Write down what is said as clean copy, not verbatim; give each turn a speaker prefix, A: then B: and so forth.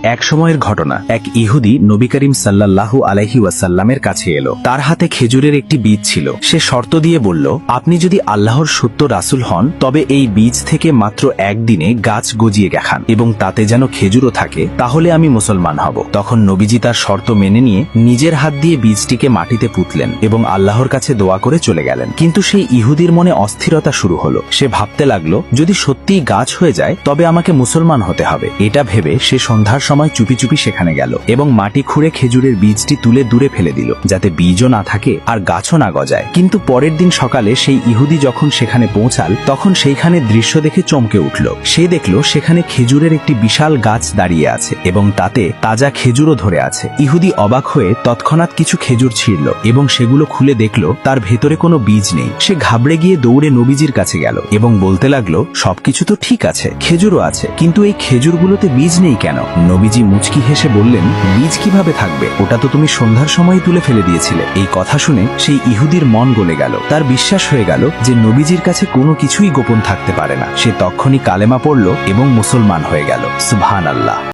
A: এক সময়ের ঘটনা। এক ইহুদি নবী করিম সাল্লাল্লাহু আলাইহি ওয়াসাল্লামের কাছে এলো। তার হাতে খেজুরের একটি বীজ ছিল। সে শর্ত দিয়ে বলল, আপনি যদি আল্লাহর সত্য রাসূল হন তবে এই বীজ থেকে মাত্র একদিনে গাছ গজিয়ে দেখান এবং তাতে যেন খেজুরও থাকে, তাহলে আমি মুসলমান হব। তখন নবীজি তার শর্ত মেনে নিয়ে নিজের হাত দিয়ে বীজটিকে মাটিতে পুঁতলেন এবং আল্লাহর কাছে দোয়া করে চলে গেলেন। কিন্তু সেই ইহুদির মনে অস্থিরতা শুরু হলো। সে ভাবতে লাগলো, যদি সত্যিই গাছ হয়ে যায় তবে আমাকে মুসলমান হতে হবে। এটা ভেবে সে সন্ধ্যার সময় চুপি চুপি সেখানে গেল এবং মাটি খুঁড়ে খেজুরের বীজটি তুলে দূরে ফেলে দিল, যাতে বীজও না থাকে আর গাছও না গজায়। কিন্তু পরের দিন সকালে সেই ইহুদি যখন সেখানে পৌঁছাল তখন সেইখানে দৃশ্য দেখে চমকে উঠল। সে দেখল সেখানে খেজুরের একটি বিশাল গাছ দাঁড়িয়ে আছে এবং তাতে তাজা খেজুরও ধরে আছে। ইহুদি অবাক হয়ে তৎক্ষণাৎ কিছু খেজুর ছিঁড়ল এবং সেগুলো খুলে দেখল তার ভেতরে কোনো বীজ নেই। সে ঘাবড়ে গিয়ে দৌড়ে নবীজির কাছে গেল এবং বলতে লাগলো, সবকিছু তো ঠিক আছে, খেজুরও আছে, কিন্তু এই খেজুরগুলোতে বীজ নেই কেন? নবীজি মুচকি হেসে বললেন, বীজ কিভাবে থাকবে? ওটা তো তুমি সন্ধ্যার সময় তুলে ফেলে দিয়েছিলে। এই কথা শুনে সেই ইহুদির মন গলে গেল। তার বিশ্বাস হয়ে গেল যে নবীজির কাছে কোনো কিছুই গোপন থাকতে পারে না। সে তখনই কালেমা পড়ল এবং মুসলমান হয়ে গেল। সুবহানাল্লাহ।